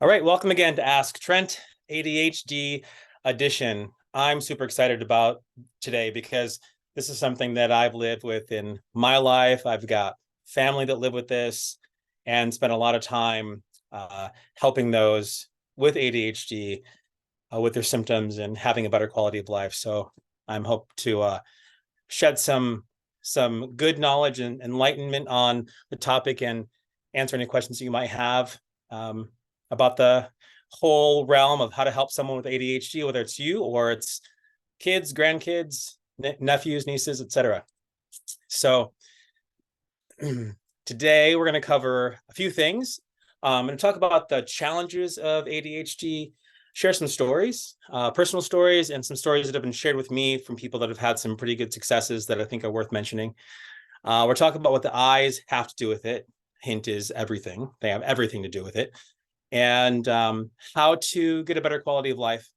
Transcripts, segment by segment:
All right, welcome again to Ask Trent ADHD edition. I'm super excited about today because this is something that I've lived with in my life. I've got family that live with this and spent a lot of time helping those with ADHD with their symptoms and having a better quality of life. So I'm hope to shed some good knowledge and enlightenment on the topic and answer any questions you might have about the whole realm of how to help someone with ADHD, whether it's you or it's kids, grandkids, nephews, nieces, etc. So today we're going to cover a few things. I'm going to talk about the challenges of ADHD, share some stories, personal stories, and some stories that have been shared with me from people that have had some pretty good successes that I think are worth mentioning. We're talking about what the eyes have to do with it. Hint is everything. They have everything to do with it. And how to get a better quality of life.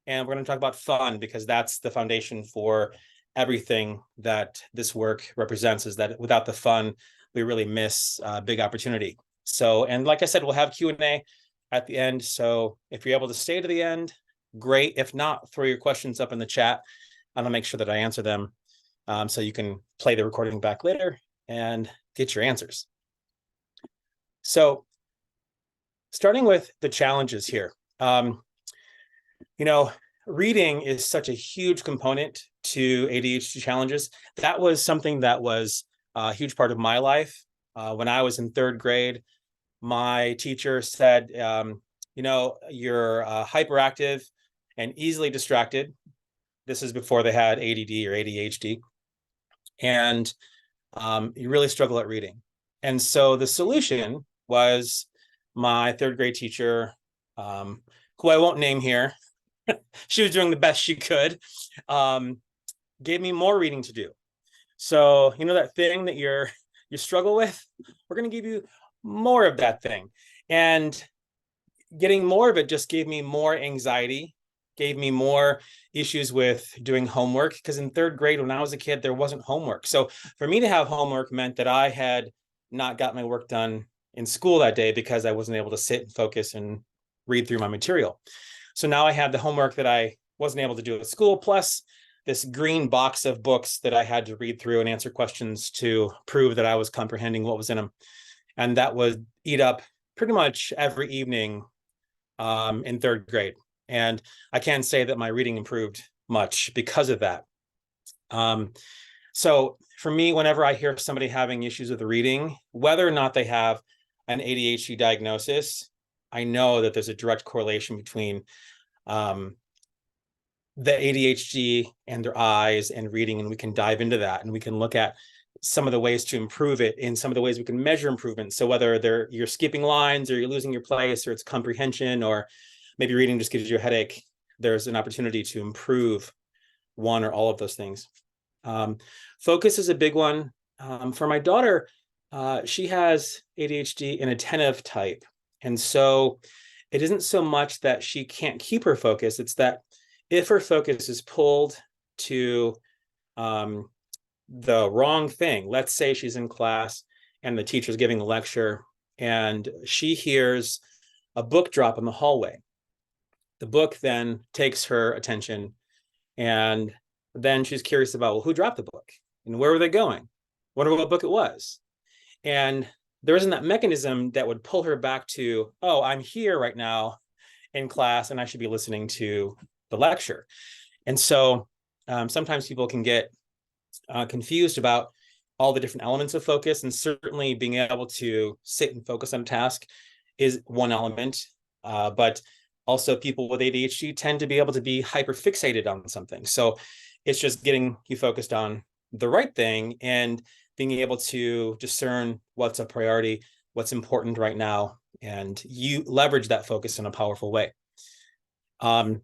And we're going to talk about fun because that's the foundation for everything that this work represents, is that without the fun, we really miss a big opportunity. So, and like I said, we'll have Q&A at the end. So if you're able to stay to the end, great. If not, throw your questions up in the chat and I'll make sure that I answer them so you can play the recording back later and get your answers. So starting with the challenges here, reading is such a huge component to ADHD challenges. That was something that was a huge part of my life. When I was in third grade, my teacher said, you're hyperactive and easily distracted. This is before they had ADD or ADHD. And you really struggle at reading. And so the solution was my third grade teacher, who I won't name here, she was doing the best she could, gave me more reading to do. So, that thing that you struggle with, we're going to give you more of that thing. And getting more of it just gave me more anxiety, gave me more issues with doing homework, because in third grade, when I was a kid, there wasn't homework. So for me to have homework meant that I had not got my work done in school that day because I wasn't able to sit and focus and read through my material. So now I had the homework that I wasn't able to do at school, plus this green box of books that I had to read through and answer questions to prove that I was comprehending what was in them. And that would eat up pretty much every evening in third grade. And I can't say that my reading improved much because of that. So for me, whenever I hear somebody having issues with reading, whether or not they have an ADHD diagnosis, I know that there's a direct correlation between the ADHD and their eyes and reading, and we can dive into that and we can look at some of the ways to improve it and some of the ways we can measure improvement. So whether you're skipping lines or you're losing your place or it's comprehension or maybe reading just gives you a headache, there's an opportunity to improve one or all of those things. Focus is a big one. For my daughter, she has ADHD in attentive type. And so it isn't so much that she can't keep her focus. It's that if her focus is pulled to the wrong thing, let's say she's in class and the teacher's giving a lecture and she hears a book drop in the hallway. The book then takes her attention and then she's curious about, well, who dropped the book and where were they going? Wonder what book it was. And there isn't that mechanism that would pull her back to, oh, I'm here right now in class and I should be listening to the lecture. And so sometimes people can get confused about all the different elements of focus, and certainly being able to sit and focus on a task is one element. But also people with ADHD tend to be able to be hyper fixated on something. So it's just getting you focused on the right thing and being able to discern what's a priority, what's important right now, and you leverage that focus in a powerful way. When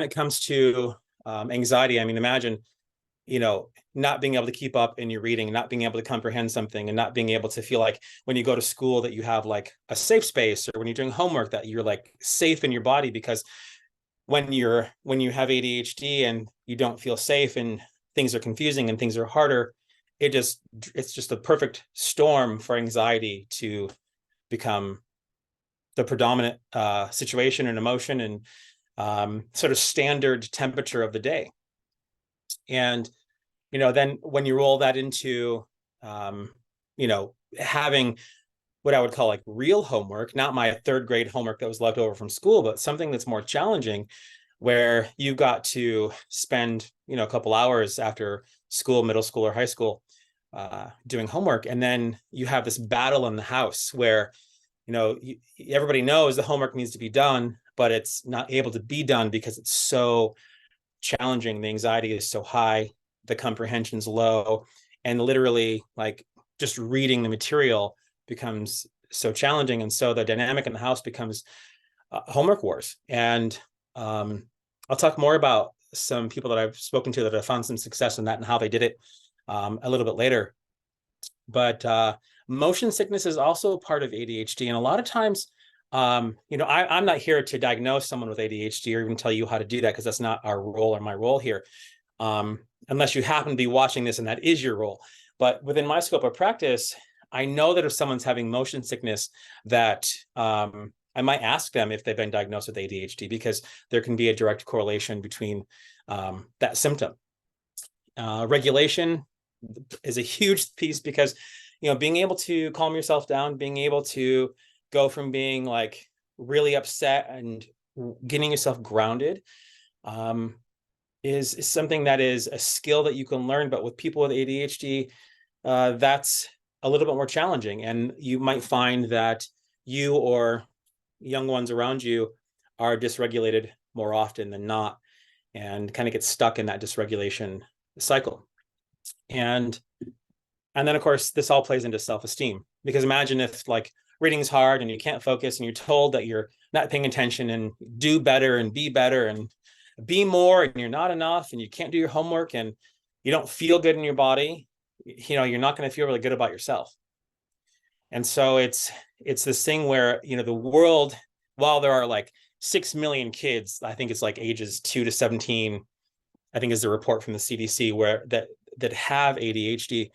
it comes to anxiety, I mean, imagine, not being able to keep up in your reading, not being able to comprehend something, and not being able to feel like when you go to school that you have like a safe space, or when you're doing homework that you're like safe in your body, because when you have ADHD and you don't feel safe and things are confusing and things are harder, it's just a perfect storm for anxiety to become the predominant situation and emotion and sort of standard temperature of the day. And, then when you roll that into, having what I would call like real homework, not my third grade homework that was left over from school, but something that's more challenging, where you've got to spend, a couple hours after school, middle school or high school, doing homework. And then you have this battle in the house where, everybody knows the homework needs to be done, but it's not able to be done because it's so challenging. The anxiety is so high, the comprehension's low, and literally like just reading the material becomes so challenging. And so the dynamic in the house becomes homework wars. And I'll talk more about some people that I've spoken to that have found some success in that and how they did it a little bit later. But motion sickness is also part of ADHD. And a lot of times, I'm not here to diagnose someone with ADHD or even tell you how to do that, because that's not our role or my role here. Unless you happen to be watching this and that is your role. But within my scope of practice, I know that if someone's having motion sickness, that I might ask them if they've been diagnosed with ADHD, because there can be a direct correlation between that symptom. Regulation is a huge piece, because, being able to calm yourself down, being able to go from being like really upset and getting yourself grounded is something that is a skill that you can learn. But with people with ADHD, that's a little bit more challenging. And you might find that you or young ones around you are dysregulated more often than not, and kind of get stuck in that dysregulation cycle. And then, of course, this all plays into self-esteem, because imagine if like reading is hard and you can't focus and you're told that you're not paying attention and do better and be more, and you're not enough and you can't do your homework and you don't feel good in your body, you're not going to feel really good about yourself. And so it's this thing where, the world, while there are like 6 million kids, I think it's like ages 2 to 17, I think is the report from the CDC, where that have ADHD.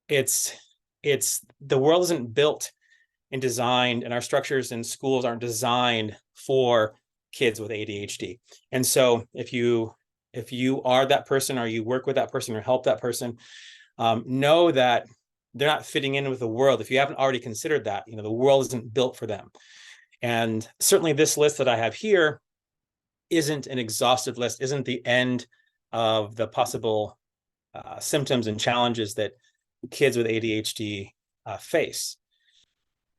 It's the world isn't built and designed, and our structures and schools aren't designed for kids with ADHD. And so if you are that person, or you work with that person or help that person, know that they're not fitting in with the world. If you haven't already considered that, the world isn't built for them. And certainly this list that I have here isn't an exhaustive list, isn't the end of the possible symptoms and challenges that kids with ADHD face.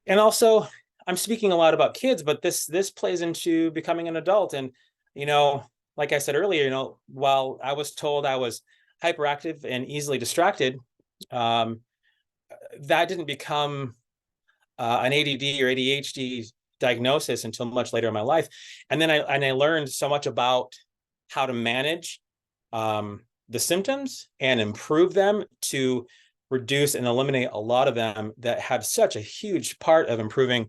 And also, I'm speaking a lot about kids, but this plays into becoming an adult. And, like I said earlier, while I was told I was hyperactive and easily distracted, that didn't become an ADD or ADHD diagnosis until much later in my life. And then I learned so much about how to manage the symptoms and improve them to reduce and eliminate a lot of them that have such a huge part of improving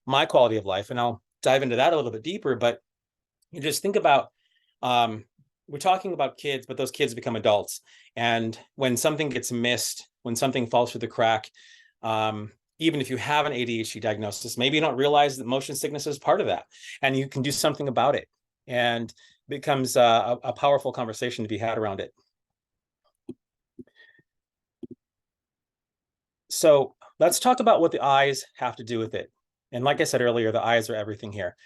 my quality of life. And I'll dive into that a little bit deeper, but you just think about, we're talking about kids, but those kids become adults. And when something gets missed, when something falls through the crack, even if you have an ADHD diagnosis, maybe you don't realize that motion sickness is part of that, and you can do something about it. And it becomes a powerful conversation to be had around it. So let's talk about what the eyes have to do with it. And like I said earlier, the eyes are everything here.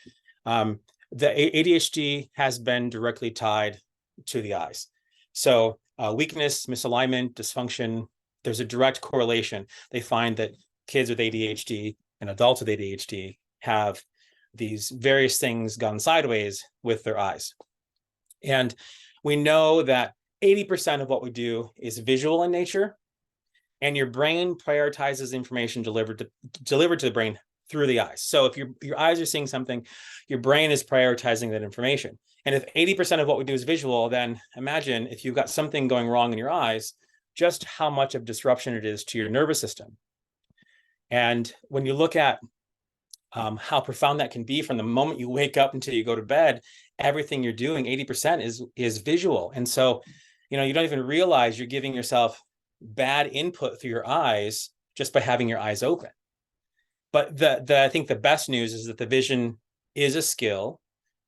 The ADHD has been directly tied to the eyes. So weakness, misalignment, dysfunction, there's a direct correlation. They find that kids with ADHD and adults with ADHD have these various things gone sideways with their eyes. And we know that 80% of what we do is visual in nature, and your brain prioritizes information delivered to the brain through the eyes. So if your eyes are seeing something, your brain is prioritizing that information. And if 80% of what we do is visual, then imagine if you've got something going wrong in your eyes, just how much of disruption it is to your nervous system. And when you look at how profound that can be from the moment you wake up until you go to bed, everything you're doing, 80% is visual. And so, you don't even realize you're giving yourself bad input through your eyes just by having your eyes open. But I think the best news is that the vision is a skill.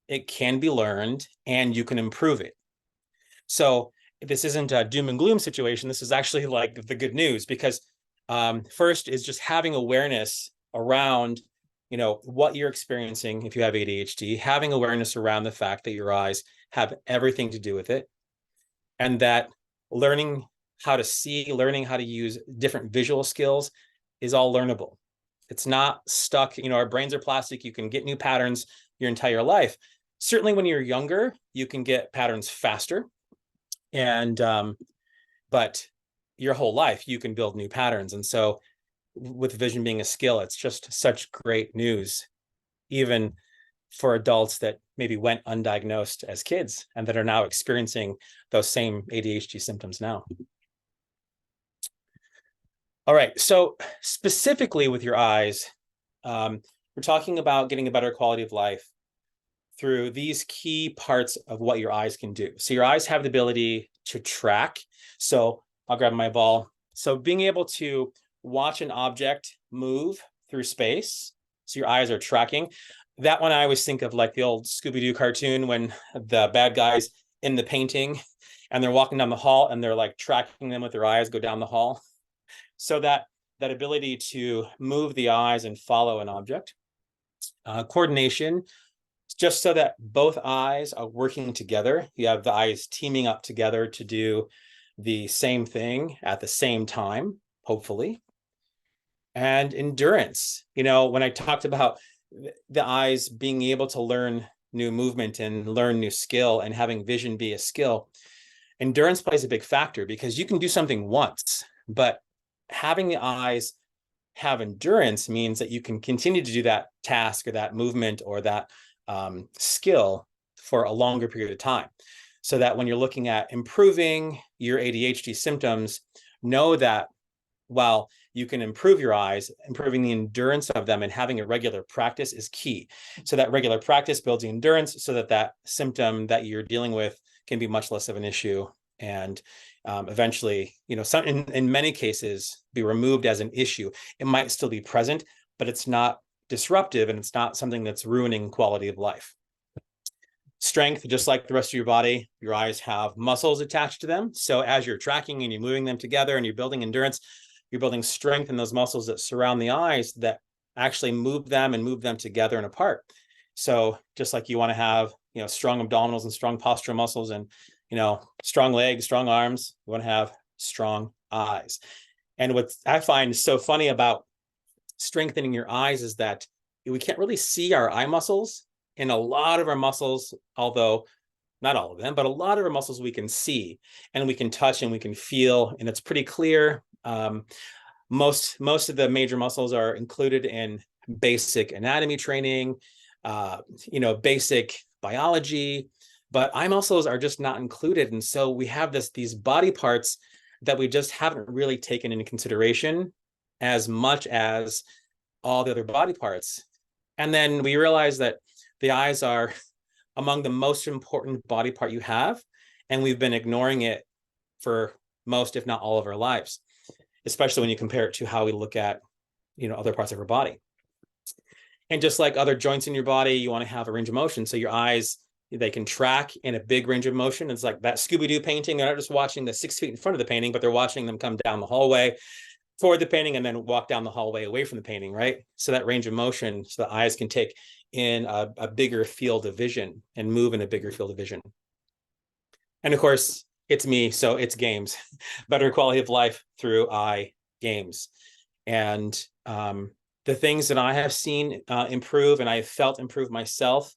It can be learned and you can improve it. So this isn't a doom and gloom situation. This is actually like the good news, because first is just having awareness around, what you're experiencing if you have ADHD, having awareness around the fact that your eyes have everything to do with it, and that learning how to see, learning how to use different visual skills is all learnable. It's not stuck. Our brains are plastic. You can get new patterns your entire life. Certainly when you're younger, you can get patterns faster. And but your whole life you can build new patterns. And so with vision being a skill, it's just such great news, even for adults that maybe went undiagnosed as kids and that are now experiencing those same ADHD symptoms now. All right, so specifically with your eyes, we're talking about getting a better quality of life through these key parts of what your eyes can do. So your eyes have the ability to track. So I'll grab my ball. So being able to watch an object move through space. So your eyes are tracking. That one I always think of like the old Scooby-Doo cartoon when the bad guys in the painting and they're walking down the hall and they're like tracking them with their eyes, go down the hall. So that ability to move the eyes and follow an object. Coordination, just so that both eyes are working together. You have the eyes teaming up together to do the same thing at the same time, hopefully. And endurance, when I talked about the eyes being able to learn new movement and learn new skill and having vision be a skill, endurance plays a big factor, because you can do something once, but having the eyes have endurance means that you can continue to do that task or that movement or that skill for a longer period of time. So that when you're looking at improving your ADHD symptoms, know that while you can improve your eyes, improving the endurance of them and having a regular practice is key. So that regular practice builds endurance so that that symptom that you're dealing with can be much less of an issue, and eventually, in many cases, be removed as an issue. It might still be present, but it's not disruptive and it's not something that's ruining quality of life. Strength, just like the rest of your body, your eyes have muscles attached to them. So as you're tracking and you're moving them together and you're building endurance, you're building strength in those muscles that surround the eyes that actually move them and move them together and apart. So just like you want to have, strong abdominals and strong postural muscles and, strong legs, strong arms, you want to have strong eyes. And what I find so funny about strengthening your eyes is that we can't really see our eye muscles. And a lot of our muscles, although not all of them, but a lot of our muscles we can see and we can touch and we can feel, and it's pretty clear. Most of the major muscles are included in basic anatomy training, basic biology, but eye muscles are just not included. And so we have these body parts that we just haven't really taken into consideration as much as all the other body parts. And then we realize that the eyes are among the most important body part you have, and we've been ignoring it for most, if not all, of our lives, especially when you compare it to how we look at, other parts of our body. And just like other joints in your body, you want to have a range of motion. So your eyes, they can track in a big range of motion. It's like that Scooby-Doo painting. They're not just watching the 6 feet in front of the painting, but they're watching them come down the hallway toward the painting and then walk down the hallway away from the painting, right? So that range of motion, so the eyes can take in a bigger field of vision and move in a bigger field of vision. And of course, it's me, so it's games. Better quality of life through eye games. And the things that I have seen improve and I felt improve myself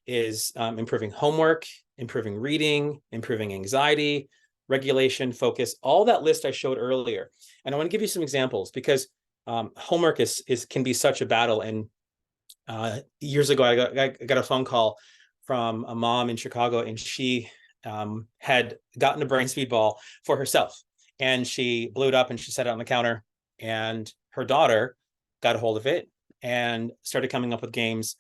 is improving homework, improving reading, improving anxiety, regulation, focus, all that list I showed earlier. And I want to give you some examples because homework can be such a battle. And years ago, I got a phone call from a mom in Chicago, and she had gotten a BrainSpeed Ball for herself. And she blew it up and she set it on the counter, and her daughter got a hold of it and started coming up with games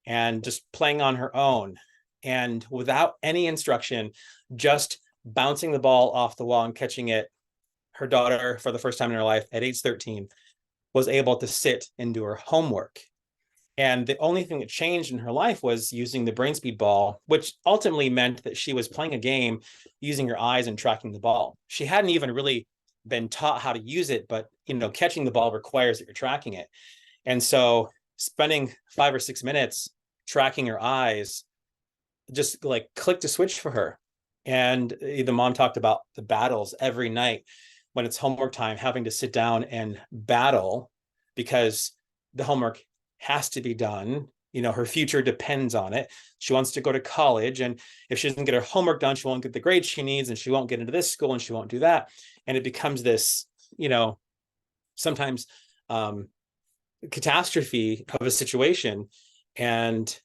and just playing on her own. And without any instruction, just bouncing the ball off the wall and catching it, her daughter, for the first time in her life at age 13, was able to sit and do her homework. And the only thing that changed in her life was using the BrainSpeed Ball, which ultimately meant that she was playing a game using her eyes and tracking the ball. She hadn't even really been taught how to use it, but catching the ball requires that you're tracking it. And so spending 5 or 6 minutes tracking her eyes just like clicked a switch for her. And the mom talked about the battles every night when it's homework time, having to sit down and battle because the homework has to be done. Her future depends on it. She wants to go to college, and if she doesn't get her homework done, she won't get the grades she needs, and she won't get into this school, and she won't do that. And it becomes this, sometimes catastrophe of a situation. And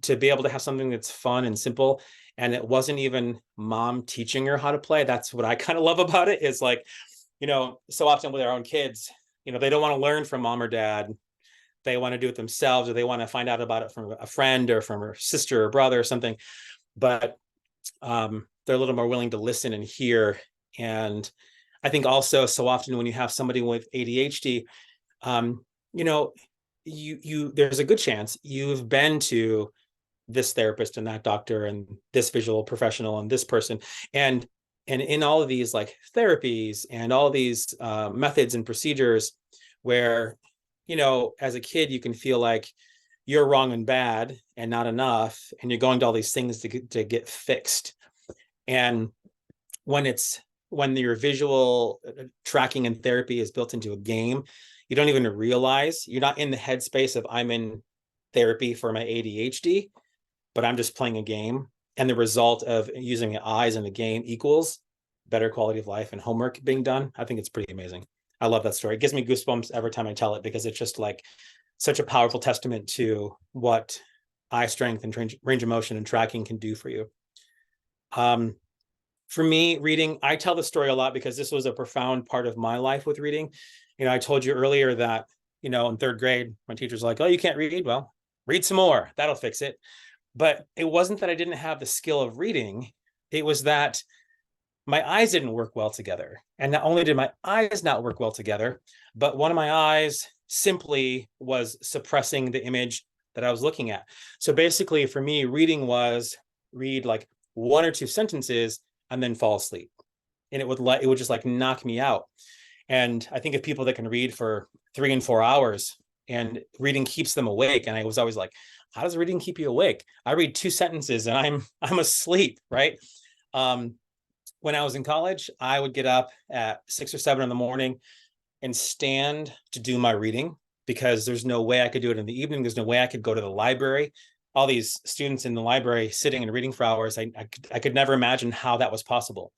to be able to have something that's fun and simple, and it wasn't even mom teaching her how to play. That's what I kind of love about it, is like, so often with our own kids, they don't want to learn from mom or dad. They want to do it themselves, or they want to find out about it from a friend or from her sister or brother or something. But they're a little more willing to listen and hear. And I think also so often when you have somebody with ADHD, there's a good chance you've been to this therapist and that doctor and this visual professional and this person. And in all of these like therapies and all these methods and procedures where, as a kid, you can feel like you're wrong and bad and not enough, and you're going to all these things to get fixed. And when your visual tracking and therapy is built into a game, you don't even realize you're not in the headspace of I'm in therapy for my ADHD, but I'm just playing a game. And the result of using the eyes in the game equals better quality of life and homework being done. I think it's pretty amazing. I love that story. It gives me goosebumps every time I tell it, because it's just like such a powerful testament to what eye strength and range of motion and tracking can do for you. For me, reading, I tell the story a lot because this was a profound part of my life with reading. I told you earlier that, in third grade, my teacher's like, oh, you can't read? Well, read some more. That'll fix it. But it wasn't that I didn't have the skill of reading. It was that my eyes didn't work well together. And not only did my eyes not work well together, but one of my eyes simply was suppressing the image that I was looking at. So basically for me, reading was read like 1 or 2 sentences and then fall asleep. And it would just like knock me out. And I think of people that can read for 3 and 4 hours, and reading keeps them awake. And I was always like, how does reading keep you awake? I read 2 sentences and I'm asleep, right? When I was in college, I would get up at 6 or 7 in the morning and stand to do my reading, because there's no way I could do it in the evening. There's no way I could go to the library. All these students in the library sitting and reading for hours, I could never imagine how that was possible.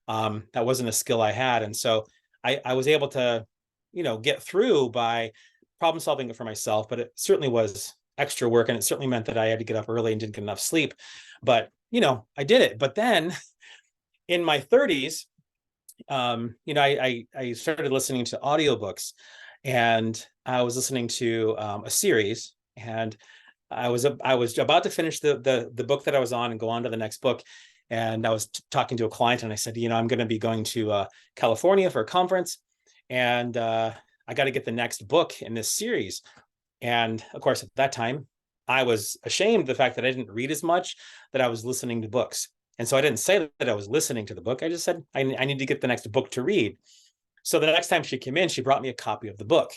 That wasn't a skill I had. And so I was able to, get through by problem solving it for myself, but it certainly was extra work. And it certainly meant that I had to get up early and didn't get enough sleep. But, I did it. But then in my 30s, I started listening to audiobooks, and I was listening to a series, and I was about to finish the book that I was on and go on to the next book. And I was talking to a client, and I said, I'm going to be going to California for a conference, and I got to get the next book in this series. And of course, at that time, I was ashamed of the fact that I didn't read as much, that I was listening to books. And so I didn't say that I was listening to the book. I just said, I need to get the next book to read. So the next time she came in, she brought me a copy of the book.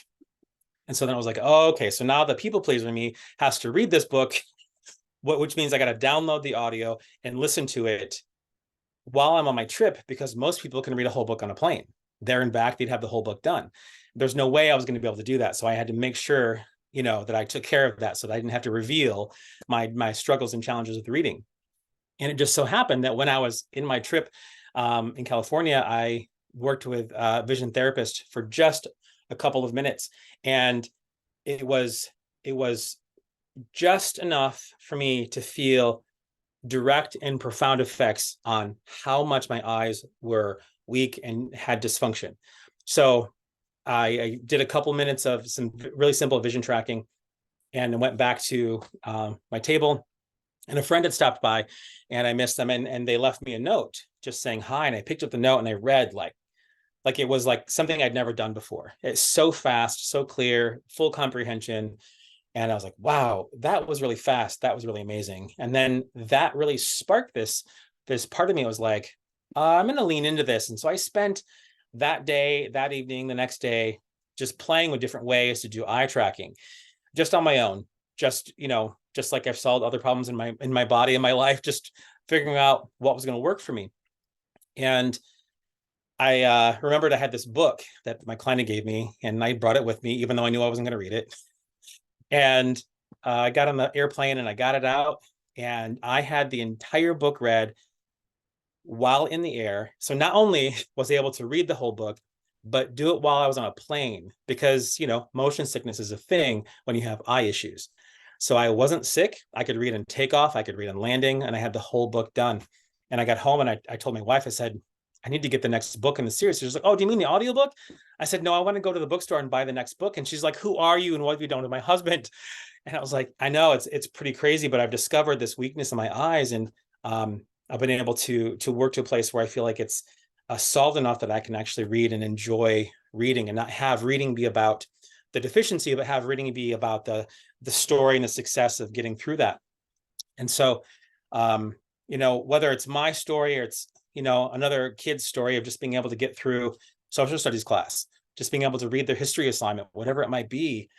And so then I was like, oh, okay, so now the people pleaser in me has to read this book, which means I got to download the audio and listen to it while I'm on my trip, because most people can read a whole book on a plane. There and back, they'd have the whole book done. There's no way I was going to be able to do that. So I had to make sure, that I took care of that, so that I didn't have to reveal my struggles and challenges with reading. And it just so happened that when I was in my trip in California, I worked with a vision therapist for just a couple of minutes. And it was just enough for me to feel direct and profound effects on how much my eyes were weak and had dysfunction. So I did a couple minutes of some really simple vision tracking, and went back to my table. And a friend had stopped by, and I missed them, and they left me a note just saying hi. And I picked up the note and I read like like it was like something I'd never done before. It's so fast, so clear, full comprehension. And I was like, wow, that was really fast. That was really amazing. And then that really sparked this part of me was like, I'm going to lean into this. And so I spent that day, that evening, the next day, just playing with different ways to do eye tracking, just on my own, just, just like I've solved other problems in my body, in my life, just figuring out what was going to work for me. And I remembered I had this book that my client gave me, and I brought it with me, even though I knew I wasn't going to read it. And I got on the airplane and I got it out, and I had the entire book read while in the air. So not only was I able to read the whole book, but do it while I was on a plane, because, motion sickness is a thing when you have eye issues. So I wasn't sick. I could read on takeoff, I could read on landing, and I had the whole book done. And I got home and I told my wife, I said, I need to get the next book in the series. She's like, oh, do you mean the audiobook? I said, no, I want to go to the bookstore and buy the next book. And she's like, who are you and what have you done with my husband? And I was like, I know it's pretty crazy, but I've discovered this weakness in my eyes, and I've been able to work to a place where I feel like it's solved enough that I can actually read and enjoy reading, and not have reading be about the deficiency, but have reading be about the story and the success of getting through that. And so, whether it's my story or it's, another kid's story of just being able to get through social studies class, just being able to read their history assignment, whatever it might be,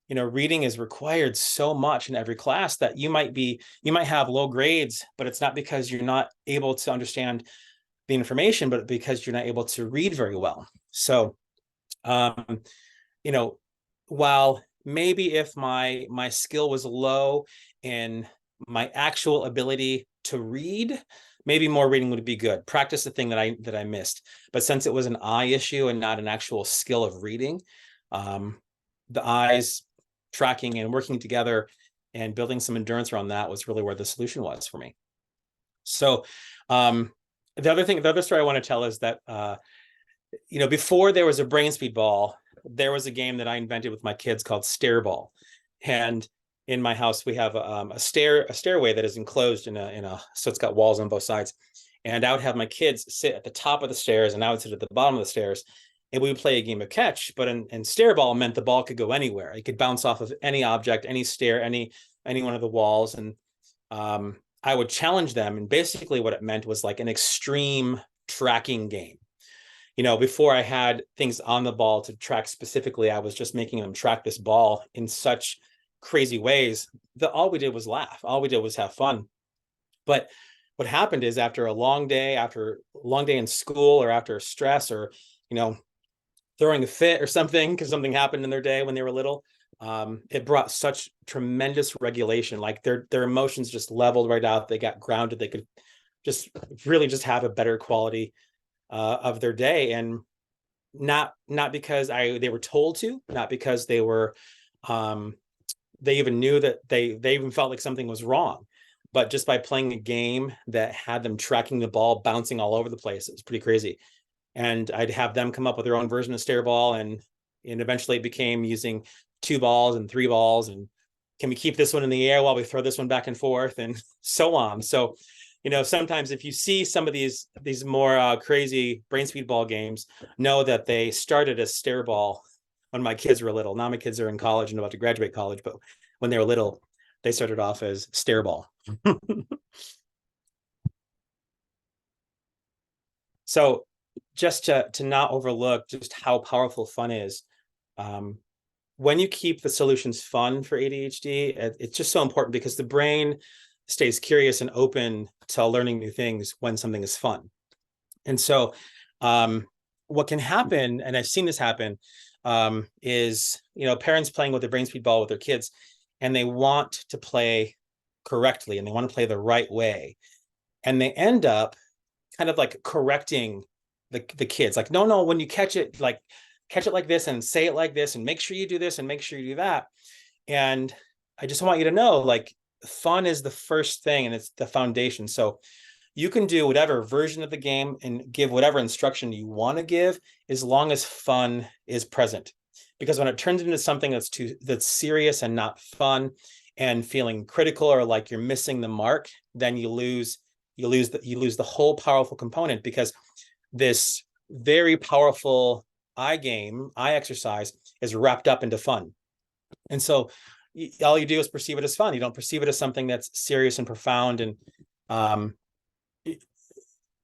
reading is required so much in every class that you might have low grades, but it's not because you're not able to understand the information, but because you're not able to read very well. So, while maybe if my skill was low in my actual ability to read, maybe more reading would be good. Practice the thing that I missed. But since it was an eye issue and not an actual skill of reading, the eyes tracking and working together and building some endurance around that was really where the solution was for me. So the other story I want to tell is that before there was a BrainSpeed Ball, there was a game that I invented with my kids called Stair Ball. And in my house, we have a stairway that is enclosed so it's got walls on both sides. And I would have my kids sit at the top of the stairs, and I would sit at the bottom of the stairs, and we would play a game of catch. But in stair ball meant the ball could go anywhere. It could bounce off of any object, any stair, any one of the walls. And I would challenge them. And basically what it meant was like an extreme tracking game. Before I had things on the ball to track specifically, I was just making them track this ball in such crazy ways that all we did was laugh. All we did was have fun. But what happened is after a long day in school, or after stress, or, throwing a fit or something because something happened in their day when they were little, it brought such tremendous regulation. Like their emotions just leveled right out. They got grounded. They could just really just have a better quality of their day. And not because they were told to, not because they were they even knew that they even felt like something was wrong, but just by playing a game that had them tracking the ball bouncing all over the place. It was pretty crazy. And I'd have them come up with their own version of stair ball, and eventually it became using 2 balls and 3 balls, and can we keep this one in the air while we throw this one back and forth, and so on. So sometimes if you see some of these more crazy BrainSpeed Ball games, know that they started as stair ball when my kids were little. Now my kids are in college and about to graduate college, but when they were little, they started off as stair ball. So just to not overlook just how powerful fun is, when you keep the solutions fun for ADHD, it's just so important, because the brain stays curious and open to learning new things when something is fun. And so what can happen, and I've seen this happen, is parents playing with the BrainSpeed Ball with their kids, and they want to play correctly, and they want to play the right way, and they end up kind of like correcting the kids, like, no, when you catch it like this, and say it like this, and make sure you do this, and make sure you do that. And I just want you to know, like, fun is the first thing, and it's the foundation. So you can do whatever version of the game and give whatever instruction you want to give, as long as fun is present. Because when it turns into something that's serious and not fun, and feeling critical or like you're missing the mark, then you lose the whole powerful component. Because this very powerful eye exercise is wrapped up into fun. And so all you do is perceive it as fun. You don't perceive it as something that's serious and profound and um,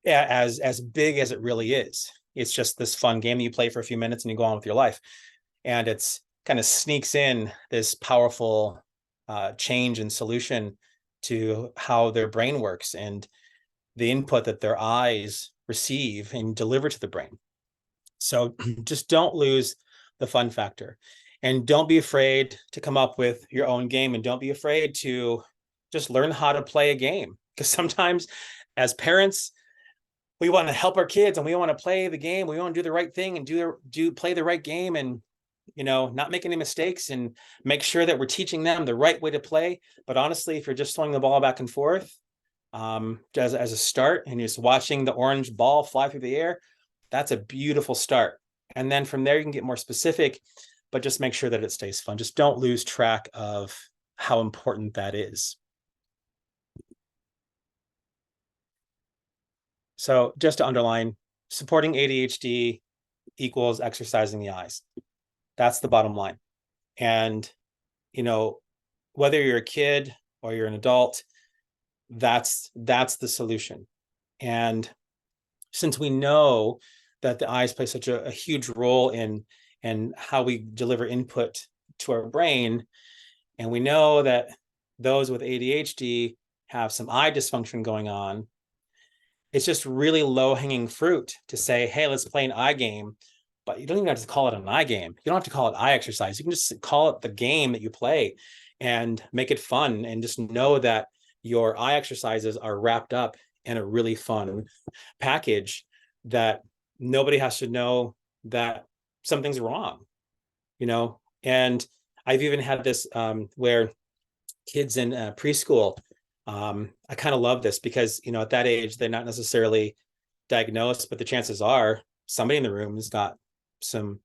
as big as it really is. It's just this fun game that you play for a few minutes and you go on with your life. And it's kind of sneaks in this powerful change and solution to how their brain works and the input that their eyes receive and deliver to the brain. So just don't lose the fun factor, and don't be afraid to come up with your own game, and don't be afraid to just learn how to play a game, because sometimes as parents, we want to help our kids and we want to play the game. We want to do the right thing and play the right game, and not make any mistakes, and make sure that we're teaching them the right way to play. But honestly, if you're just throwing the ball back and forth as a start, and you're just watching the orange ball fly through the air, that's a beautiful start. And then from there, you can get more specific, but just make sure that it stays fun. Just don't lose track of how important that is. So just to underline, supporting ADHD equals exercising the eyes. That's the bottom line. And, whether you're a kid or you're an adult, that's the solution. And since we know that the eyes play such a huge role in how we deliver input to our brain, and we know that those with ADHD have some eye dysfunction going on, it's just really low-hanging fruit to say, hey, let's play an eye game. But you don't even have to call it an eye game. You don't have to call it eye exercise. You can just call it the game that you play and make it fun, and just know that your eye exercises are wrapped up in a really fun package, that nobody has to know that something's wrong, And I've even had this where kids in preschool, I kind of love this because, at that age, they're not necessarily diagnosed, but the chances are somebody in the room has got some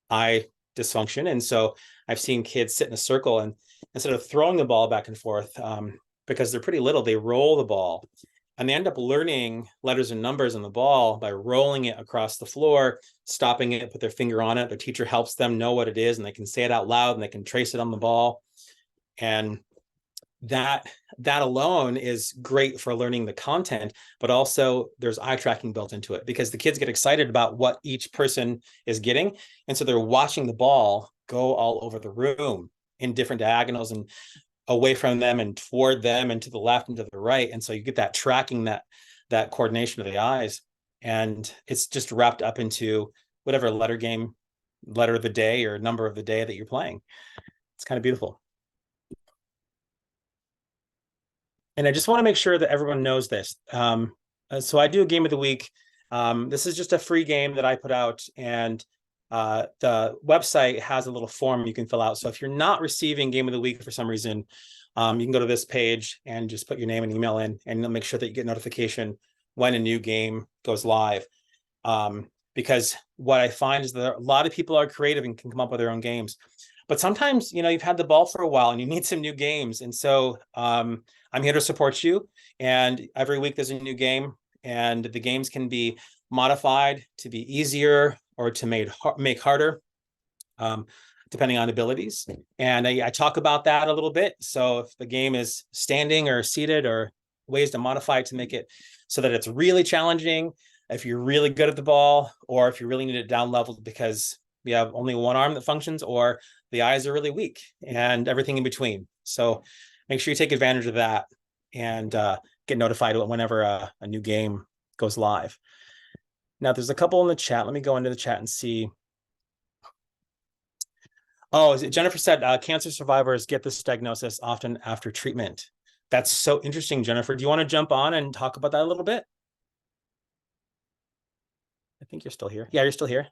eye dysfunction. And so I've seen kids sit in a circle, and instead of throwing the ball back and forth, because they're pretty little, they roll the ball, and they end up learning letters and numbers on the ball by rolling it across the floor, stopping it, put their finger on it. Their teacher helps them know what it is, and they can say it out loud, and they can trace it on the ball. And that alone is great for learning the content, but also there's eye tracking built into it, because the kids get excited about what each person is getting. And so they're watching the ball go all over the room in different diagonals, and away from them and toward them and to the left and to the right. And so you get that tracking, that coordination of the eyes, and it's just wrapped up into whatever letter of the day or number of the day that you're playing. It's kind of beautiful. And I just want to make sure that everyone knows this. So I do a game of the week. This is just a free game that I put out, and the website has a little form you can fill out. So if you're not receiving game of the week for some reason, you can go to this page and just put your name and email in, and you'll make sure that you get notification when a new game goes live. Because what I find is that a lot of people are creative and can come up with their own games. But sometimes, you've had the ball for a while and you need some new games. And so I'm here to support you. And every week there's a new game, and the games can be modified to be easier or to make harder, depending on abilities. And I talk about that a little bit. So if the game is standing or seated, or ways to modify it to make it so that it's really challenging, if you're really good at the ball, or if you really need it down leveled because you have only one arm that functions, or the eyes are really weak, and everything in between. So make sure you take advantage of that, and get notified whenever a new game goes live. Now, there's a couple in the chat. Let me go into the chat and see. Oh, Jennifer said cancer survivors get this diagnosis often after treatment. That's so interesting, Jennifer. Do you want to jump on and talk about that a little bit? I think you're still here. Yeah, you're still here.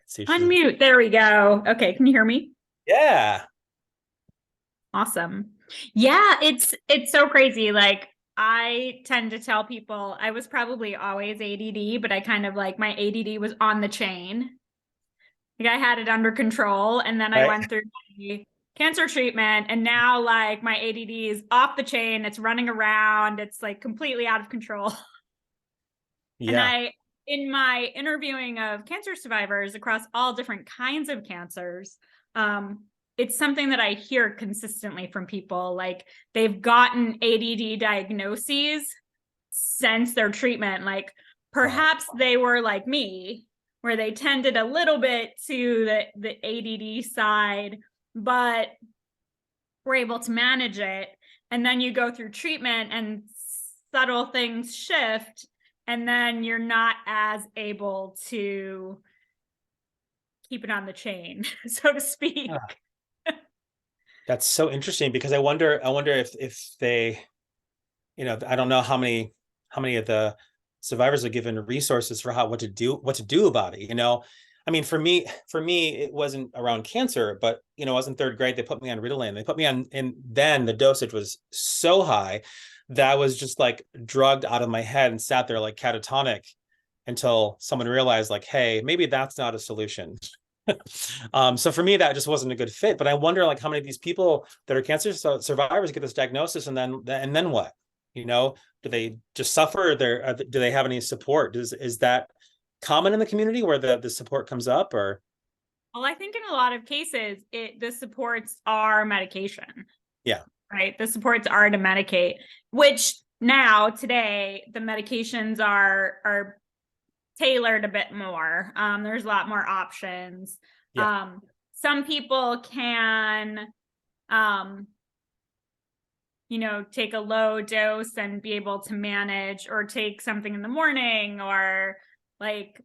Let's see. Unmute. There we go. Okay, can you hear me? Yeah. Awesome. Yeah, it's so crazy. Like, I tend to tell people I was probably always ADD, but I kind of like my ADD was on the chain. Like, I had it under control, and then I went through cancer treatment, and now like my ADD is off the chain, it's running around, it's like completely out of control. And Yeah. in my interviewing of cancer survivors across all different kinds of cancers, it's something that I hear consistently from people. Like they've gotten ADD diagnoses since their treatment. Like Wow. perhaps they were like me, where they tended a little bit to the ADD side, but were able to manage it. And then you go through treatment and subtle things shift, and then you're not as able to keep it on the chain, so to speak. Ah, that's so interesting because I wonder if they, I don't know how many of the survivors are given resources for what to do about it. I mean, for me, it wasn't around cancer, but I was in third grade. They put me on Ritalin. They put me on, and then the dosage was so high that I was just like drugged out of my head and sat there like catatonic until someone realized, like, hey, maybe that's not a solution. So for me, that just wasn't a good fit. But I wonder, like, how many of these people that are cancer survivors get this diagnosis, and then what? Do they just suffer? Do they have any support? Is that common in the community where the support comes up, or? Well, I think in a lot of cases, the supports are medication, Yeah. right? The supports are to medicate, which now today the medications are tailored a bit more. There's a lot more options. Yeah. Some people can, take a low dose and be able to manage, or take something in the morning, or like,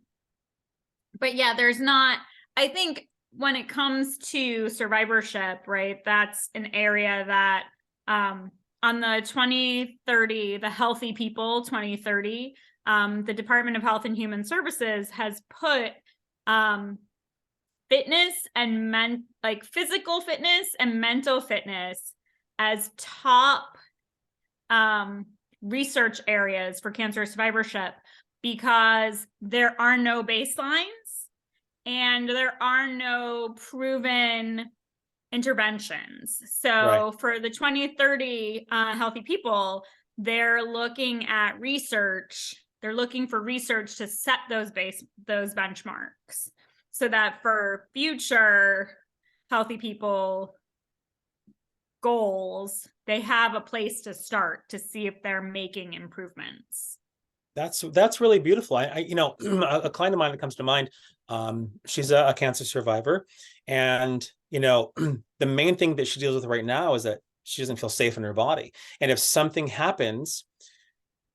but yeah, there's not, I think when it comes to survivorship, right, that's an area that, on the 2030, the Healthy People 2030, the Department of Health and Human Services has put fitness and like physical fitness and mental fitness as top research areas for cancer survivorship, because there are no baselines and there are no proven interventions. Right. So for the 2030 Healthy People, they're looking at research. They're looking for research to set those benchmarks, so that for future Healthy People goals, they have a place to start to see if they're making improvements. That's really beautiful. A client of mine that comes to mind, she's a cancer survivor, and the main thing that she deals with right now is that she doesn't feel safe in her body. And if something happens,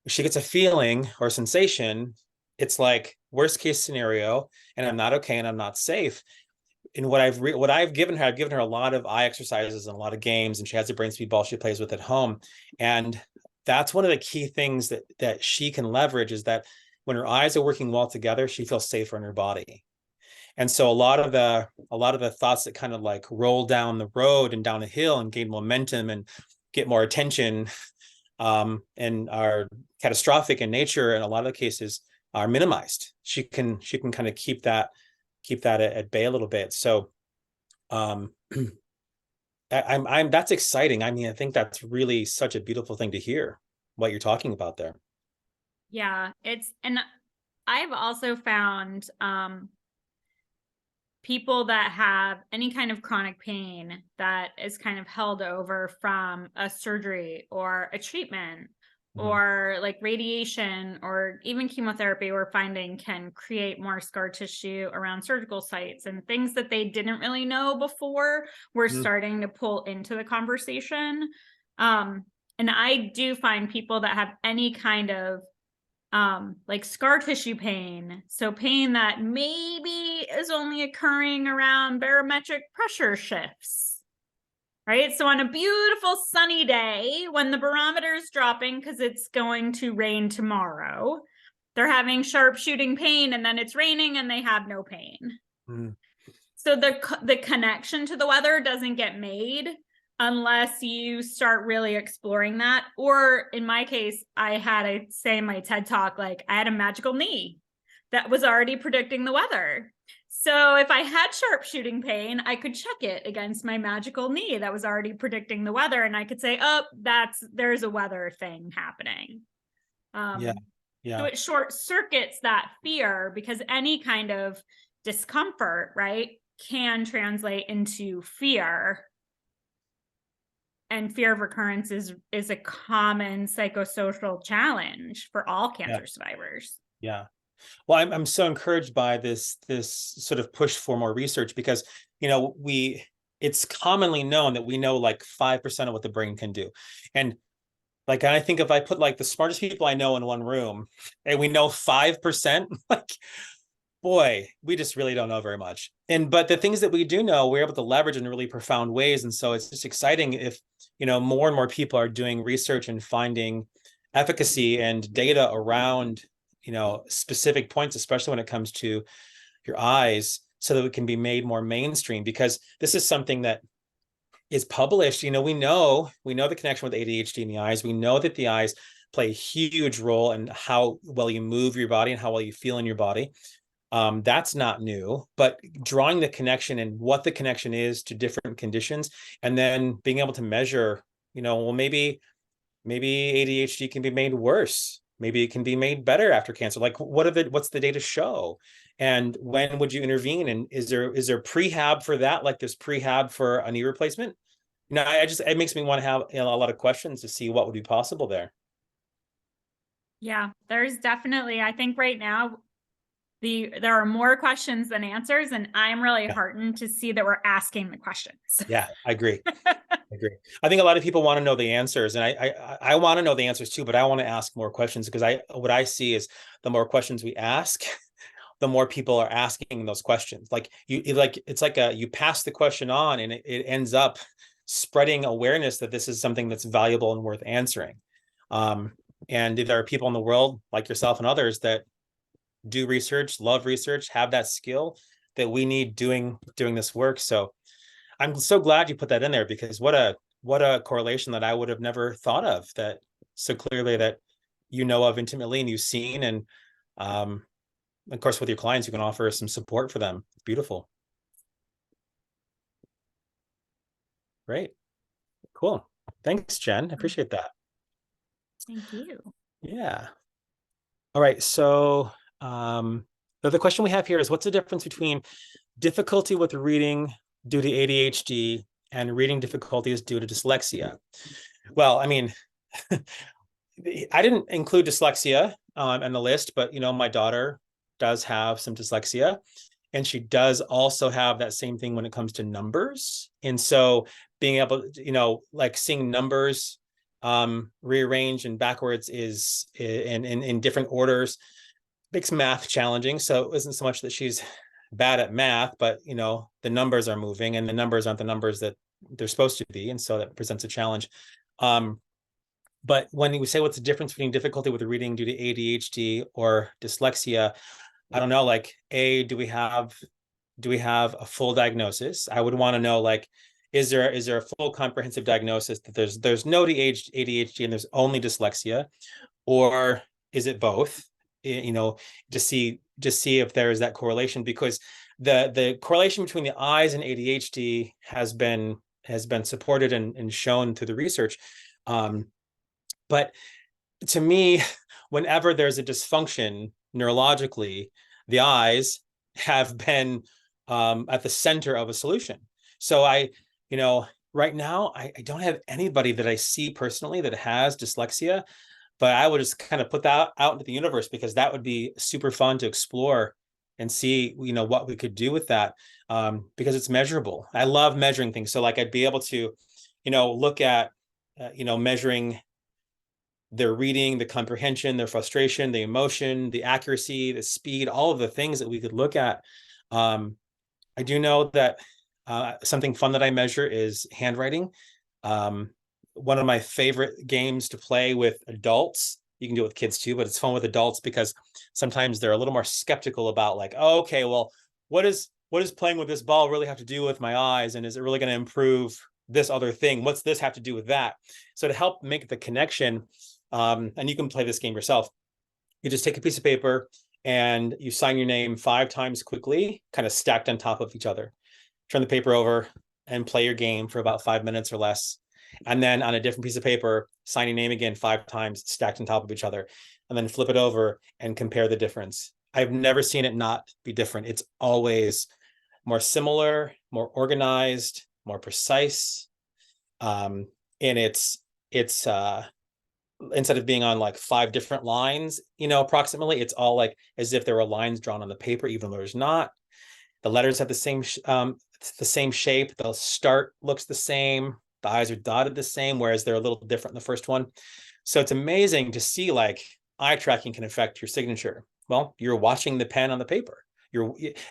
she gets a feeling or a sensation, it's like worst case scenario, and I'm not okay and I'm not safe. And what I've given her, I've given her a lot of eye exercises and a lot of games, and she has a BrainSpeed Ball she plays with at home. And that's one of the key things that she can leverage, is that when her eyes are working well together, she feels safer in her body. And so a lot of the thoughts that kind of like roll down the road and down a hill and gain momentum and get more attention, and are catastrophic in nature, in a lot of cases, are minimized. She can kind of keep that at bay a little bit. So um I'm that's exciting. I mean, I think that's really such a beautiful thing to hear, what you're talking about there. Yeah, and I've also found people that have any kind of chronic pain that is kind of held over from a surgery or a treatment, Mhm. or like radiation or even chemotherapy, we're finding can create more scar tissue around surgical sites, and things that they didn't really know before, we're Mhm. starting to pull into the conversation. And I do find people that have any kind of like scar tissue pain, so pain that maybe is only occurring around barometric pressure shifts, right? So on a beautiful sunny day when the barometer is dropping because it's going to rain tomorrow, they're having sharp shooting pain, and then it's raining and they have no pain. Mhm. So the connection to the weather doesn't get made unless you start really exploring that. Or in my case, I say in my TED talk, like I had a magical knee that was already predicting the weather. So if I had sharpshooting pain, I could check it against my magical knee that was already predicting the weather. And I could say, oh, there's a weather thing happening. Yeah. So Yeah. it short circuits that fear, because any kind of discomfort, right, can translate into fear. And fear of recurrence is a common psychosocial challenge for all Yeah. cancer survivors. Yeah. Well, I'm so encouraged by this sort of push for more research because, it's commonly known that we know like 5% of what the brain can do. And like, I think if I put like the smartest people I know in one room and we know 5%, like, boy, we just really don't know very much. But the things that we do know, we're able to leverage in really profound ways. And so it's just exciting if, more and more people are doing research and finding efficacy and data around, specific points, especially when it comes to your eyes, so that it can be made more mainstream, because this is something that is published. We know the connection with ADHD in the eyes. We know that the eyes play a huge role in how well you move your body and how well you feel in your body. That's not new, but drawing the connection and what the connection is to different conditions, and then being able to measure, well, maybe ADHD can be made worse. Maybe it can be made better after cancer. Like, what's the data show? And when would you intervene? And is there prehab for that? Like there's prehab for a knee replacement? It makes me want to have a lot of questions to see what would be possible there. Yeah, there's definitely, I think right now, there are more questions than answers, and I'm really heartened to see that we're asking the questions. Yeah, I agree. I agree. I think a lot of people want to know the answers, and I want to know the answers too, but I want to ask more questions, because what I see is the more questions we ask, the more people are asking those questions. Like it's like you pass the question on, and it ends up spreading awareness that this is something that's valuable and worth answering. And there are people in the world like yourself and others that do research, love research, have that skill that we need doing this work. So I'm so glad you put that in there, because what a correlation that I would have never thought of, that so clearly that of intimately and you've seen. And of course, with your clients, you can offer some support for them. Beautiful. Great. Cool. Thanks, Jen. I appreciate that. Thank you. Yeah. All right. So the question we have here is, what's the difference between difficulty with reading due to ADHD and reading difficulties due to dyslexia? Well, I mean, I didn't include dyslexia on the list, but my daughter does have some dyslexia, and she does also have that same thing when it comes to numbers. And so being able to, like seeing numbers rearranged and backwards is in different orders makes math challenging. So it wasn't so much that she's bad at math, but the numbers are moving, and the numbers aren't the numbers that they're supposed to be. And so that presents a challenge. But when we say what's the difference between difficulty with reading due to ADHD or dyslexia, I don't know, like, do we have a full diagnosis? I would want to know, like, is there a full comprehensive diagnosis that there's no ADHD and there's only dyslexia, or is it both? To see if there is that correlation, because the correlation between the eyes and ADHD has been supported and shown through the research. But to me, whenever there's a dysfunction neurologically, the eyes have been at the center of a solution. So right now, I don't have anybody that I see personally that has dyslexia, but I would just kind of put that out into the universe, because that would be super fun to explore and see, what we could do with that, because it's measurable. I love measuring things. So like I'd be able to, look at, measuring their reading, the comprehension, their frustration, the emotion, the accuracy, the speed, all of the things that we could look at. I do know that something fun that I measure is handwriting. One of my favorite games to play with adults, you can do it with kids too, but it's fun with adults because sometimes they're a little more skeptical about, like, oh, okay, well, what does playing with this ball really have to do with my eyes? And is it really going to improve this other thing? What's this have to do with that? So to help make the connection, and you can play this game yourself, you just take a piece of paper and you sign your name 5 times quickly, kind of stacked on top of each other. Turn the paper over and play your game for about 5 minutes or less. And then on a different piece of paper, sign your name again 5 times stacked on top of each other, and then flip it over and compare the difference. I've never seen it not be different. It's always more similar, more organized, more precise. And it's instead of being on like 5 different lines, approximately, it's all like as if there were lines drawn on the paper, even though there's not. The letters have the same shape. The start looks the same. The eyes are dotted the same, whereas they're a little different in the first one. So it's amazing to see like eye tracking can affect your signature. Well, you're watching the pen on the paper.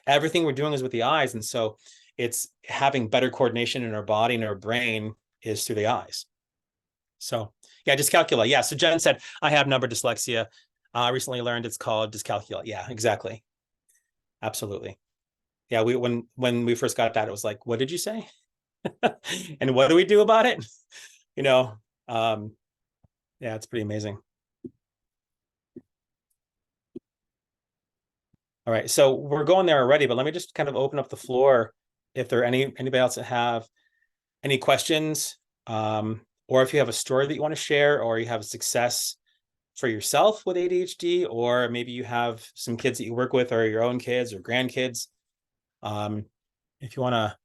Everything we're doing is with the eyes. And so it's having better coordination in our body and our brain is through the eyes. So yeah, dyscalculia. Yeah. So Jen said, I have number dyslexia. I recently learned it's called dyscalculia. Yeah, exactly. Absolutely. Yeah. When we first got that, it was like, what did you say? And what do we do about it? Yeah, it's pretty amazing. All right. So we're going there already, but let me just kind of open up the floor if there are anybody else that have any questions, or if you have a story that you want to share, or you have a success for yourself with ADHD, or maybe you have some kids that you work with, or your own kids or grandkids. If you want to,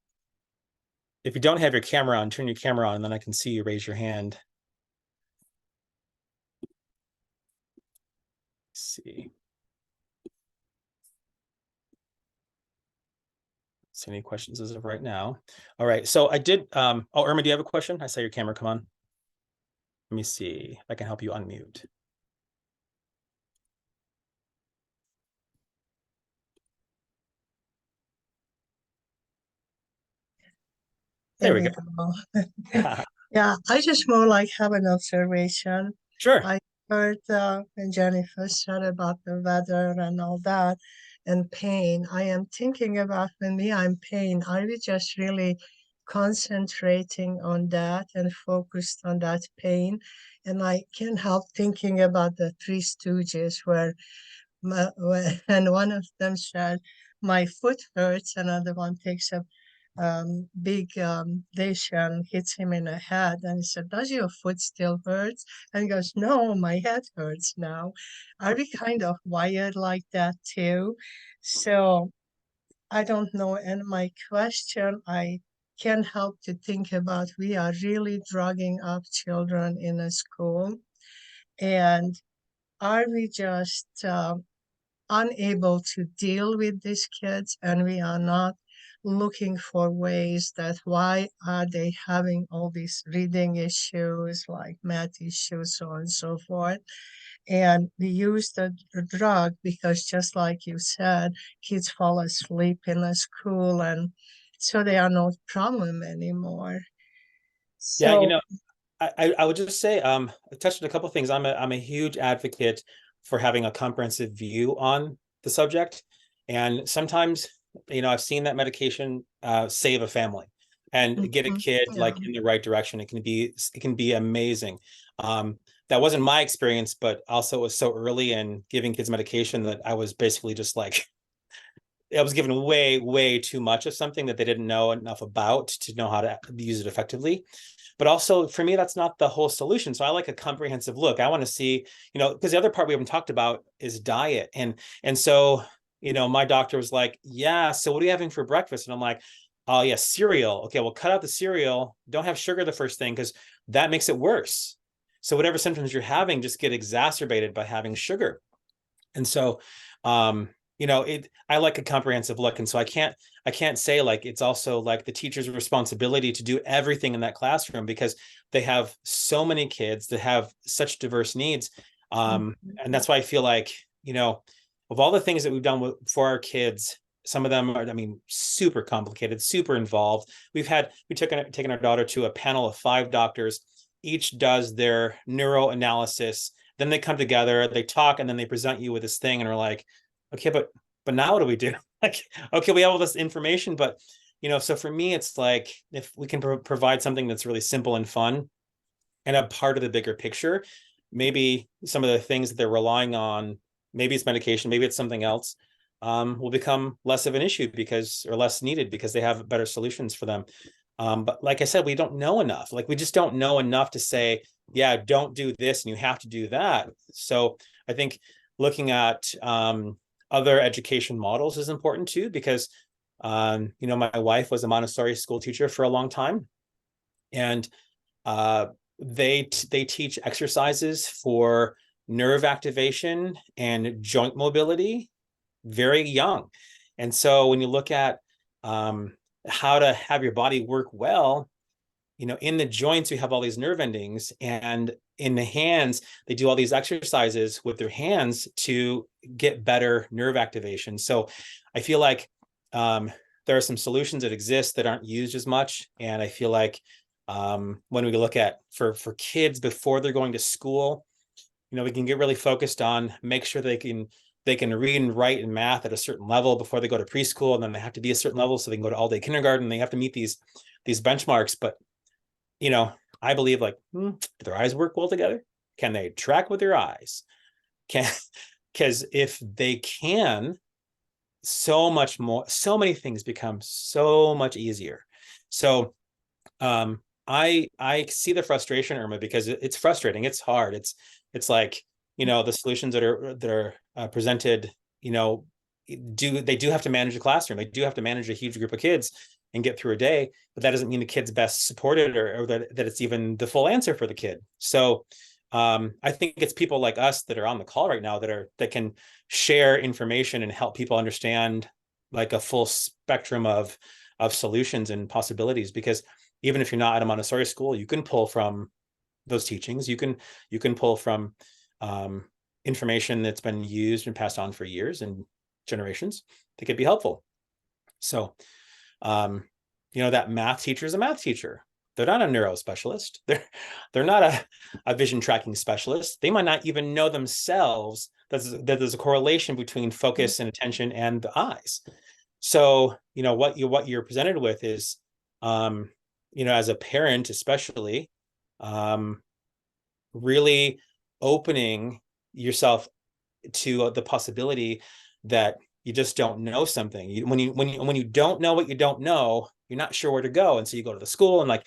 if you don't have your camera on, turn your camera on, and then I can see you raise your hand. Let's see. See any questions as of right now? All right. So I did. Oh, Irma, do you have a question? I saw your camera come on. Let me see if I can help you unmute. There we go. Yeah, I just more like have an observation. Sure. I heard when Jenny first said about the weather and all that and pain. I am thinking about when I'm pain, are we just really concentrating on that and focused on that pain? And I can't help thinking about the Three Stooges where and one of them said, my foot hurts, another one takes a big dish and hits him in the head. And he said, does your foot still hurt? And he goes, no, my head hurts now. Are we kind of wired like that too? So I don't know. And my question, I can't help to think about, we are really drugging up children in a school. And are we just unable to deal with these kids, and we are not looking for ways that why are they having all these reading issues like math issues, so on and so forth. And we use the drug because just like you said, kids fall asleep in a school and so they are no problem anymore. Yeah, So I would just say, I touched on a couple of things. I'm a huge advocate for having a comprehensive view on the subject. And sometimes, I've seen that medication save a family and get a kid like in the right direction. It can be amazing. That wasn't my experience, but also it was so early in giving kids medication that I was basically just like, I was given way, way too much of something that they didn't know enough about to know how to use it effectively. But also for me, that's not the whole solution. So I like a comprehensive look. I want to see, because the other part we haven't talked about is diet. And so, my doctor was like, yeah, so what are you having for breakfast? And I'm like, oh yeah, cereal. Okay, well, cut out the cereal. Don't have sugar the first thing, because that makes it worse. So whatever symptoms you're having just get exacerbated by having sugar. And so, I like a comprehensive look. And so I can't say like it's also like the teacher's responsibility to do everything in that classroom, because they have so many kids that have such diverse needs. And that's why I feel like, of all the things that we've done for our kids, some of them are, super complicated, super involved. We've taken our daughter to a panel of 5 doctors. Each does their neuro analysis. Then they come together, they talk, and then they present you with this thing. And we're like, okay, but now what do we do? Like, okay, we have all this information, but, so for me, it's like, if we can provide something that's really simple and fun and a part of the bigger picture, maybe some of the things that they're relying on maybe it's medication, maybe it's something else, will become less of an issue or less needed because they have better solutions for them. But like I said, we don't know enough. Like we just don't know enough to say, yeah, don't do this and you have to do that. So I think looking at other education models is important too, because my wife was a Montessori school teacher for a long time, and they teach exercises for nerve activation and joint mobility very young. And so when you look at how to have your body work well, in the joints, we have all these nerve endings, and in the hands, they do all these exercises with their hands to get better nerve activation. So I feel like there are some solutions that exist that aren't used as much. And I feel like when we look at for kids before they're going to school, we can get really focused on make sure they can read and write and math at a certain level before they go to preschool, and then they have to be a certain level so they can go to all day kindergarten. They have to meet these benchmarks. But I believe do their eyes work well together? Can they track with their eyes? Because if they can, so many things become so much easier. So I see the frustration, Irma, because it's frustrating. It's hard. It's like, the solutions that are presented, they do have to manage a classroom. They do have to manage a huge group of kids and get through a day, but that doesn't mean the kid's best supported or that it's even the full answer for the kid. So I think it's people like us that are on the call right now that can share information and help people understand like a full spectrum of solutions and possibilities. Because even if you're not at a Montessori school, you can pull from those teachings. You can pull from information that's been used and passed on for years and generations that could be helpful. So that math teacher is a math teacher. They're not a neuro specialist. They're not a vision tracking specialist. They might not even know themselves that there's a correlation between focus and attention and the eyes. So, what you're presented with is, as a parent, especially, really opening yourself to the possibility that you just don't know something. When you don't know what you don't know, you're not sure where to go, and so you go to the school and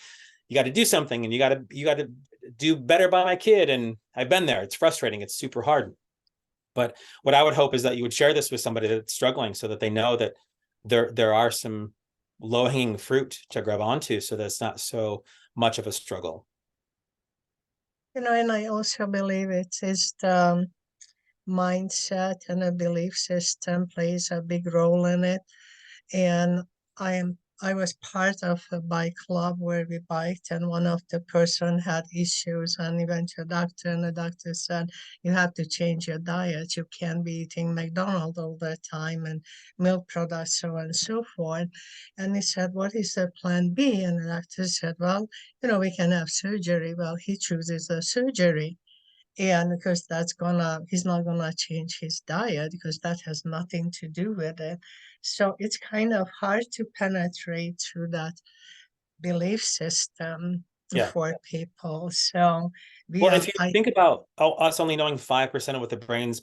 you got to do something, and you got to do better by my kid. And I've been there. It's frustrating. It's super hard. But what I would hope is that you would share this with somebody that's struggling, so that they know that there are some low-hanging fruit to grab onto, so that it's not so much of a struggle. And I also believe it is the mindset and a belief system plays a big role in it. And I was part of a bike club where we biked, and one of the person had issues, and he went to a doctor, and the doctor said, you have to change your diet. You can't be eating McDonald's all the time and milk products, so on and so forth. And he said, what is the plan B? And the doctor said, well, we can have surgery. Well, he chooses the surgery. And because he's not gonna change his diet, because that has nothing to do with it. So it's kind of hard to penetrate through that belief system for people. So if you think about us only knowing 5% of what the brain's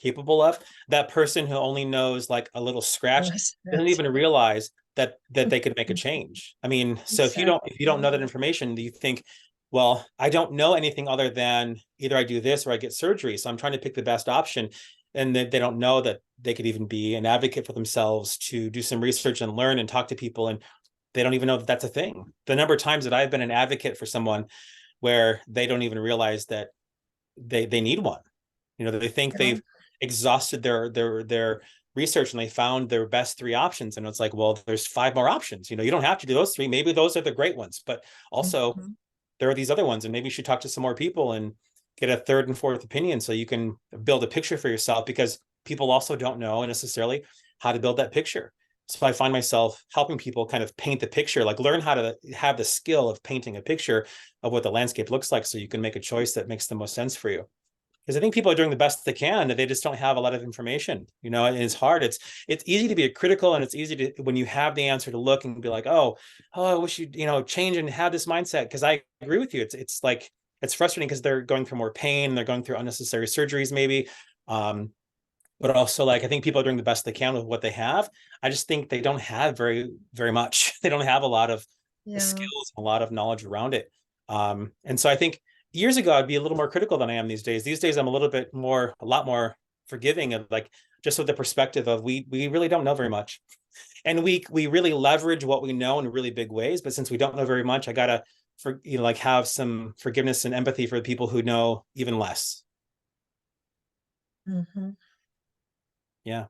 capable of, that person who only knows like a little scratch doesn't even realize that they could make a change. I mean, so if you don't know that information, do you think, well, I don't know anything other than either I do this or I get surgery, so I'm trying to pick the best option. And they don't know that they could even be an advocate for themselves, to do some research and learn and talk to people. And they don't even know that that's a thing. The number of times that I've been an advocate for someone where they don't even realize that they need one. They think they've exhausted their research and they found their best 3 options. And it's like, well, there's 5 more options. You don't have to do those 3. Maybe those are the great ones, but also there are these other ones, and maybe you should talk to some more people and get a 3rd and 4th opinion, so you can build a picture for yourself, because people also don't know necessarily how to build that picture. So I find myself helping people kind of paint the picture, like learn how to have the skill of painting a picture of what the landscape looks like, so you can make a choice that makes the most sense for you. Because I think people are doing the best they can, that they just don't have a lot of information, and it's hard. It's easy to be critical, and it's easy to, when you have the answer, to look and be like, oh, I wish you change and have this mindset. Because I agree with you. It's frustrating because they're going through more pain. They're going through unnecessary surgeries, maybe. but also like I think people are doing the best they can with what they have. I just think they don't have very much. They don't have a lot of Yeah. skills, a lot of knowledge around it. And so I think years ago I'd be a little more critical than I am these days. These days I'm a lot more forgiving of like just with the perspective of we really don't know very much, and we really leverage what we know in really big ways. But since we don't know very much, I gotta like have some forgiveness and empathy for the people who know even less. Mm-hmm. Yeah.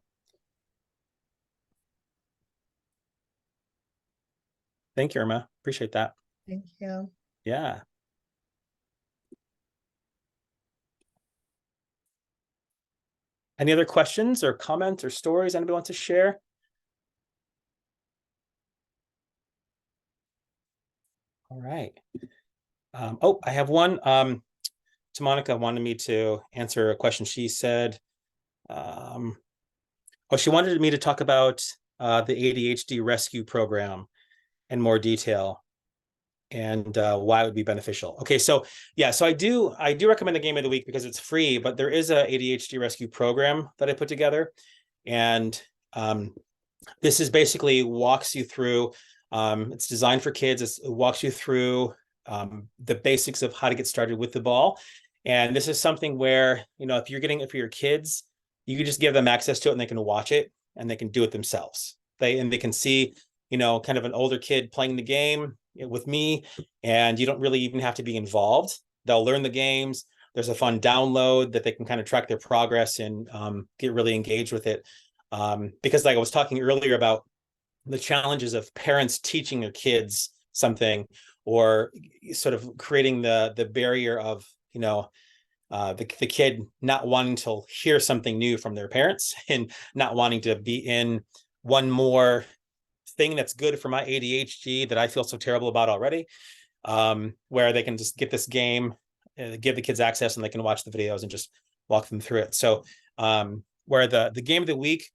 Thank you, Irma. Appreciate that. Thank you. Yeah. Any other questions or comments or stories anybody wants to share? All right. Oh, I have one. Monica wanted me to answer a question. She said, she wanted me to talk about the ADHD rescue program in more detail and why it would be beneficial. Okay, so yeah, so I do recommend the game of the week because it's free, but there is a ADHD rescue program that I put together, and this is basically walks you through. It's designed for kids. It walks you through the basics of how to get started with the ball, and this is something where if you're getting it for your kids, you can just give them access to it and they can watch it and they can do it themselves. They can see kind of an older kid playing the game with me, and you don't really even have to be involved. They'll learn the games. There's a fun download that they can kind of track their progress and get really engaged with it. Because like I was talking earlier about the challenges of parents teaching their kids something, or sort of creating the barrier of the kid not wanting to hear something new from their parents and not wanting to be in one more thing that's good for my ADHD that I feel so terrible about already, where they can just get this game, give the kids access, and they can watch the videos and just walk them through it. So where the game of the week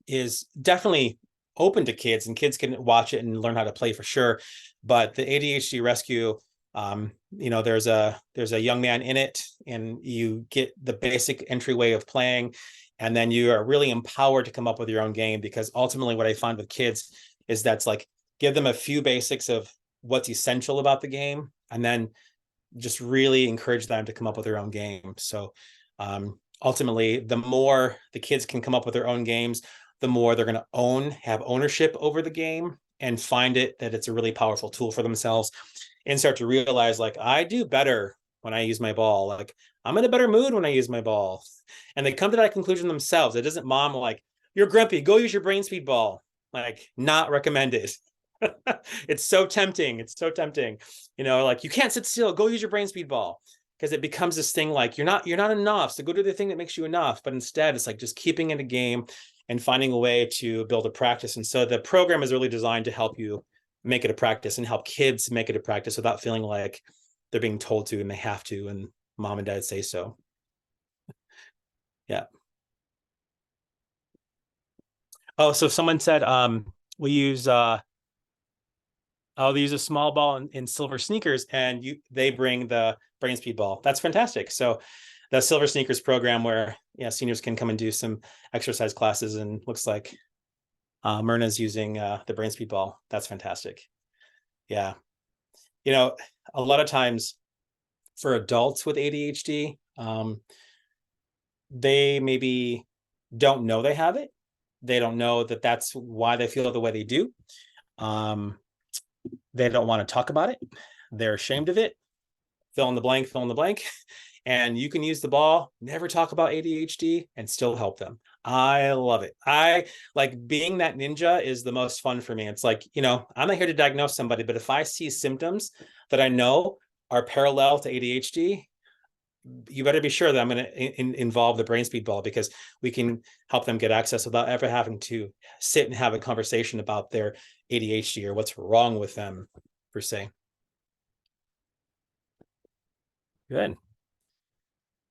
is definitely open to kids, and kids can watch it and learn how to play for sure. But the ADHD rescue, there's a young man in it, and you get the basic entryway of playing, and then you are really empowered to come up with your own game. Because ultimately what I find with kids is that's like, give them a few basics of what's essential about the game, and then just really encourage them to come up with their own game. So ultimately, the more the kids can come up with their own games, the more they're going to have ownership over the game and find that it's a really powerful tool for themselves, and start to realize, like, I do better when I use my ball. Like, I'm in a better mood when I use my ball. And they come to that conclusion themselves. It isn't mom like, you're grumpy, go use your BrainSpeed Ball. Like, not recommended. It's so tempting. It's so tempting. Like, you can't sit still, go use your BrainSpeed Ball. Because it becomes this thing like, you're not enough, so go do the thing that makes you enough. But instead, it's like just keeping it a game and finding a way to build a practice. And so the program is really designed to help you make it a practice and help kids make it a practice without feeling like they're being told to and they have to, and mom and dad say so. Yeah. Oh, so someone said we use they use a small ball in silver sneakers, and they bring the BrainSpeed Ball. That's fantastic. So the silver sneakers program, where seniors can come and do some exercise classes, and looks like Myrna's using the BrainSpeed Ball. That's fantastic. Yeah. A lot of times for adults with ADHD, they maybe don't know they have it. They don't know that that's why they feel the way they do. They don't want to talk about it. They're ashamed of it. Fill in the blank, fill in the blank. And you can use the ball, never talk about ADHD, and still help them. I love it. I like being that ninja is the most fun for me. It's like, I'm not here to diagnose somebody, but if I see symptoms that I know are parallel to ADHD, you better be sure that I'm going to involve the BrainSpeed Ball, because we can help them get access without ever having to sit and have a conversation about their ADHD or what's wrong with them, per se. Good.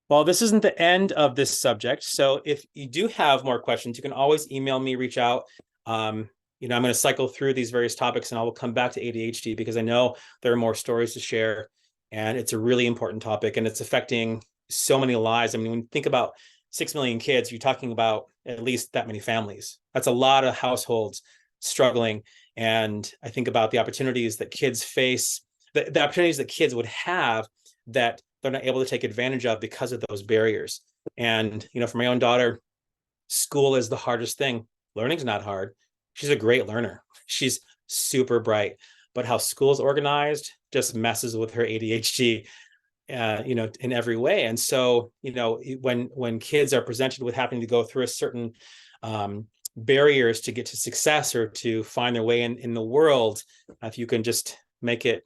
Well, this isn't the end of this subject. So if you do have more questions, you can always email me, reach out. I'm going to cycle through these various topics, and I will come back to ADHD because I know there are more stories to share, and it's a really important topic, and it's affecting so many lives. I mean, when you think about 6 million kids, you're talking about at least that many families. That's a lot of households struggling. And I think about the opportunities that kids face, the opportunities that kids would have that they're not able to take advantage of because of those barriers. And, you know, for my own daughter, school is the hardest thing. Learning's not hard. She's a great learner. She's super bright, but how school's organized just messes with her ADHD, you know, in every way. And so, you know, when kids are presented with having to go through a certain barriers to get to success or to find their way in the world, if you can just make it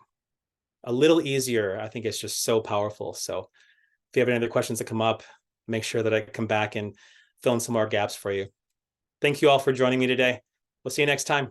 a little easier, I think it's just so powerful. So if you have any other questions that come up, make sure that I come back and fill in some more gaps for you. Thank you all for joining me today. We'll see you next time.